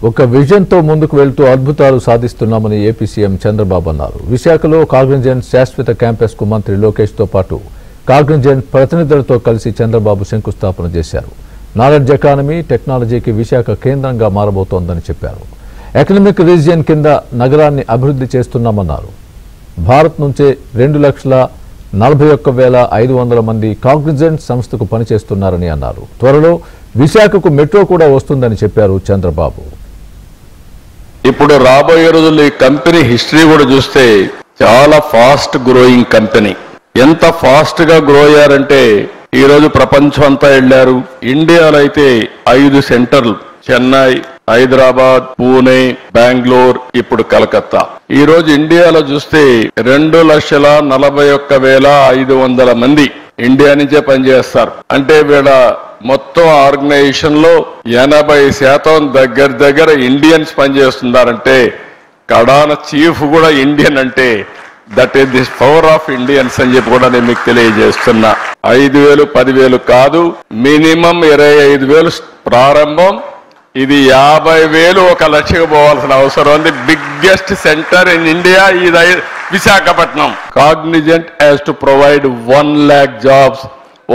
ఒక విజన్తో ముందుకు వెళ్తూ అద్భుతాలు సాధిస్తున్నామని ఏపీ సీఎం చంద్రబాబు అన్నారు. విశాఖలో కాగ్నిజెంట్ శాశ్వత క్యాంపస్కు మంత్రి లోకేష్తో పాటు కాగ్నిజెంట్ ప్రతినిధులతో కలిసి చంద్రబాబు శంకుస్థాపన చేశారు. నాలెడ్జ్ ఎకానమీ టెక్నాలజీకి విశాఖ కేంద్రంగా మారబోతోందని చెప్పారు. ఎకనామిక్ రీజియన్ కింద నగరాన్ని అభివృద్ధి చేస్తున్నామన్నారు. భారత్ నుంచే 2,41,500 మంది కాగ్నిజెంట్ సంస్థకు పనిచేస్తున్నారని అన్నారు. త్వరలో విశాఖకు మెట్రో కూడా వస్తుందని చెప్పారు చంద్రబాబు. ఇప్పుడు రాబోయే రోజుల్లో ఈ కంపెనీ హిస్టరీ కూడా చూస్తే చాలా ఫాస్ట్ గ్రోయింగ్ కంపెనీ. ఎంత ఫాస్ట్ గా గ్రో అయ్యారంటే ఈ రోజు ప్రపంచం అంతా వెళ్లారు. ఇండియాలో అయితే 5 సెంటర్లు, చెన్నై, హైదరాబాద్, పూణే, బెంగళూరు, ఇప్పుడు కలకత్తా. ఈ రోజు ఇండియాలో చూస్తే 2,41,500 మంది ఇండియా నుంచే పనిచేస్తారు. అంటే వీళ్ళ మొత్తం ఆర్గనైజేషన్ లో 80% దగ్గర ఇండియన్స్ పనిచేస్తున్నారంటే కడాన చీఫ్ కూడా ఇండియన్ అంటే that is the power of Indians అని చెప్పి కూడా నేను మీకు తెలియజేస్తున్నా. 5,000 10,000 కాదు, మినిమం 25,000 ప్రారంభం. ఇది 50,000 1 లక్షకు పోవాల్సిన అవసరం ఉంది. బిగ్గెస్ట్ సెంటర్ ఇన్ ఇండియా ఇది Visakhapatnam. Cognizant has to provide 1 lakh jobs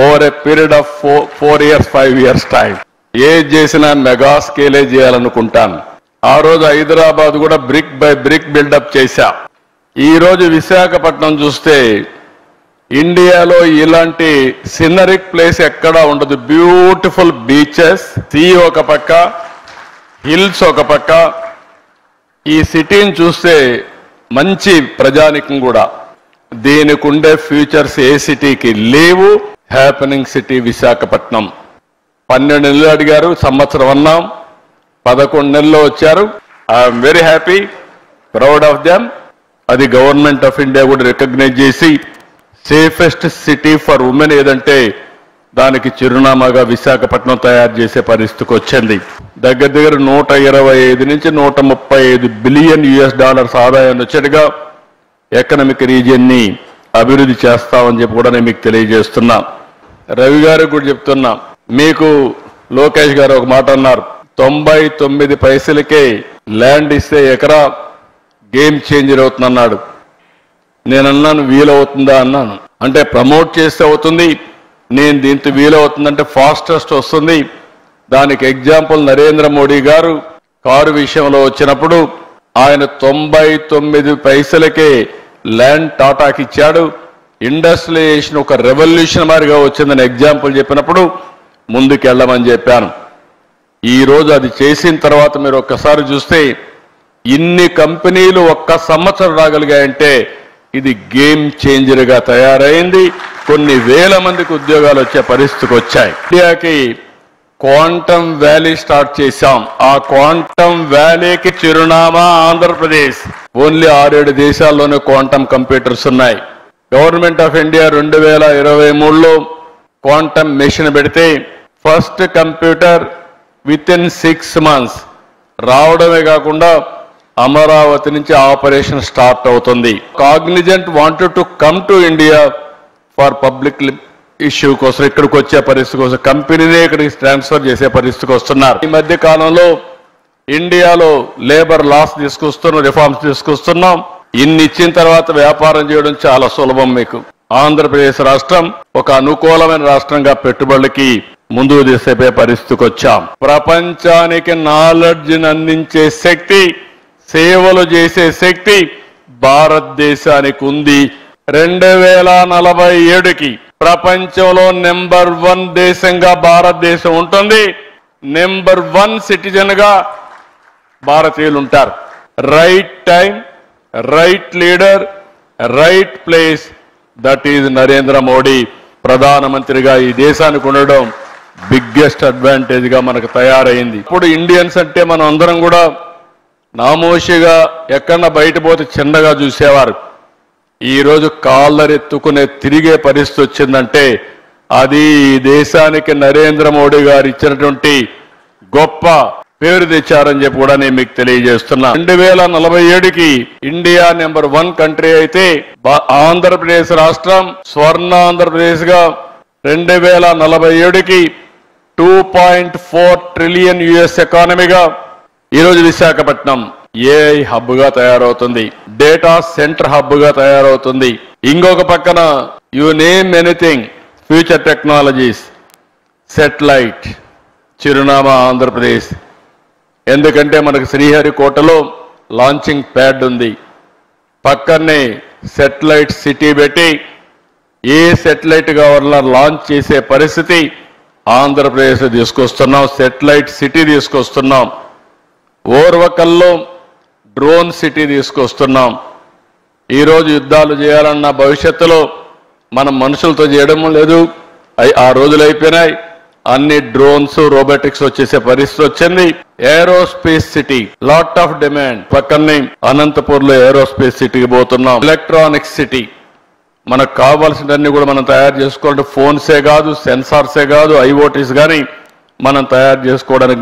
over a period of 4 years 5 years time. ఏది చేసినా మెగా స్కేలే చేయాలనుకుంటాను. ఆ రోజు హైదరాబాద్ కూడా బ్రిక్ బై బ్రిక్ బిల్డప్ చేశా. ఈ రోజు విశాఖపట్నం చూస్తే ఇండియాలో ఇలాంటి సినరిక్ ప్లేస్ ఎక్కడా ఉండదు. బ్యూటిఫుల్ బీచెస్, సీ ఒక పక్క, హిల్స్ ఒక పక్క. ఈ సిటీని చూస్తే మంచి ప్రజానికం కూడా. దీనికి ఉండే ఫ్యూచర్స్ ఏ సిటీకి లేవు. Happening city Visakhapatnam. 12 నెలలు అడిగారు, సంవత్సరం అన్నాం, 11 నెలల్లో వచ్చారు. I'm very happy, proud of them. అది గవర్నమెంట్ ఆఫ్ ఇండియా కూడా రికగ్నైజ్ చేసి సేఫెస్ట్ సిటీ ఫర్ ఉమెన్ ఏదంటే దానికి చిరునామాగా విశాఖపట్నం తయారు చేసే పరిస్థితికి వచ్చింది. దగ్గర 125 నుంచి 135 బిలియన్ US$ ఆదాయాన్ని వచ్చేట్టుగా ఎకనామిక్ రీజియన్ ని అభివృద్ధి చేస్తామని చెప్పి కూడా నేను మీకు తెలియజేస్తున్నా. రవి గారికి కూడా చెప్తున్నా. మీకు లోకేష్ గారు ఒక మాట అన్నారు, 99 పైసలకే ల్యాండ్ ఇస్తే ఎకరా గేమ్ చేంజర్ అవుతుందన్నాడు. నేను అన్నాను వీలవుతుందా అన్నాను. అంటే ప్రమోట్ చేస్తే అవుతుంది, నేను దీంతో వీలవుతుందంటే ఫాస్టెస్ట్ వస్తుంది. దానికి ఎగ్జాంపుల్ నరేంద్ర మోడీ గారు కారు విషయంలో వచ్చినప్పుడు ఆయన 99 పైసలకే ల్యాండ్ టాటాకి ఇచ్చాడు. ఇండస్ట్రియలైజేషన్ ఒక రెవల్యూషన్ మారిగా వచ్చిందని ఎగ్జాంపుల్ చెప్పినప్పుడు ముందుకెళ్ళమని చెప్పాను. ఈ రోజు అది చేసిన తర్వాత మీరు ఒక్కసారి చూస్తే ఇన్ని కంపెనీలు ఒక్క సంవత్సరం రాగలిగాయంటే ఇది గేమ్ చేంజర్ గా తయారైంది. కొన్ని వేల మందికి ఉద్యోగాలు వచ్చే పరిస్థితికి వచ్చాయి. ఇండియాకి క్వాంటమ్ వ్యాలీ స్టార్ట్ చేశాం. ఆ క్వాంటమ్ వ్యాలీకి చిరునామా ఆంధ్రప్రదేశ్. ఓన్లీ 6-7 దేశాల్లోనే క్వాంటమ్ కంప్యూటర్స్ ఉన్నాయి. గవర్నమెంట్ ఆఫ్ ఇండియా 2023లో క్వాంటమ్ మిషన్ పెడితే first computer with in 6 months రావడమే కాకుండా అమరావతి నుంచి ఆపరేషన్ స్టార్ట్ అవుతుంది. Cognizant wanted to come to India for public issue కోసం, ఇక్కడికి వచ్చే పరిస్థితి కోసం కంపెనీనే ఇక్కడికి ట్రాన్స్ఫర్ చేసే పరిస్థితికి వస్తున్నారు. ఈ మధ్య కాలంలో ఇండియాలో లేబర్ లాస్ తీసుకొస్తున్నాం, రిఫార్మ్స్ తీసుకొస్తున్నాం. ఇన్ని ఇచ్చిన తర్వాత వ్యాపారం చేయడం చాలా సులభం. మీకు ఆంధ్రప్రదేశ్ రాష్ట్రం ఒక అనుకూలమైన రాష్ట్రంగా పెట్టుబడులకి ముందుకు తీసే పరిస్థితికి వచ్చాం. ప్రపంచానికి నాలెడ్జ్ అందించే శక్తి, సేవలు చేసే శక్తి భారతదేశానికి ఉంది. 2047కి ప్రపంచంలో నెంబర్ 1 దేశంగా భారతదేశం ఉంటుంది. నెంబర్ 1 సిటిజన్ గా భారతీయులు ఉంటారు. Right time, right leader, right place, that is Narendra Modi ప్రధానమంత్రిగా ఈ దేశానికి ఉండడం బిగ్గెస్ట్ అడ్వాంటేజ్ గా మనకు తయారైంది. ఇప్పుడు ఇండియన్స్ అంటే మనం అందరం కూడా నామోషిగా ఎక్కడన్నా బయట పోతే చిన్నగా చూసేవారు. ఈ రోజు కాళ్ళరెత్తుకునే తిరిగే పరిస్థితి వచ్చిందంటే అది ఈ దేశానికి నరేంద్ర మోడీ గారు ఇచ్చినటువంటి గొప్ప పేరు తెచ్చారని చెప్పి కూడా నేను మీకు తెలియజేస్తున్నా. 2047కి ఇండియా నెంబర్ 1 కంట్రీ అయితే ఆంధ్రప్రదేశ్ రాష్ట్రం స్వర్ణాంధ్రప్రదేశ్ గా 2047కి $2.4 trillion ఎకానమీగా ఈరోజు విశాఖపట్నం ఏఐ హబ్ గా తయారవుతుంది, డేటా సెంటర్ హబ్ గా తయారవుతుంది. ఇంకొక పక్కన you name anything, future technologies, satellite, చిరునామా ఆంధ్రప్రదేశ్. ఎందుకంటే మనకు శ్రీహరికోటలో లాంచింగ్ ప్యాడ్ ఉంది, పక్కనే సెటిలైట్ సిటీ పెట్టి ఏ సెటిలైట్ కావాలన్నా లాంచ్ చేసే పరిస్థితి ఆంధ్రప్రదేశ్ తీసుకొస్తున్నాం. సెటిలైట్ సిటీ తీసుకొస్తున్నాం. ఓర్వకల్లో డ్రోన్ సిటీ తీసుకొస్తున్నాం. ఈరోజు యుద్ధాలు చేయాలన్న భవిష్యత్తులో మనం మనుషులతో చేయడం లేదు, ఆ రోజులు అయిపోయినాయి. అన్ని డ్రోన్స్, రోబోటిక్స్ వచ్చేసే పరిస్థితి వచ్చింది. Aerospace city, lot of demand. పక్కనే అనంతపూర్ లో ఏరోస్పేస్ సిటీకి పోతున్నాం. ఎలక్ట్రానిక్స్ సిటీ, మనకు కావాల్సినవన్నీ కూడా మనం తయారు చేసుకోవాలంటే ఫోన్సే కాదు, సెన్సార్సే కాదు, ఐఓటీస్ కానీ మనం తయారు చేసుకోవడానికి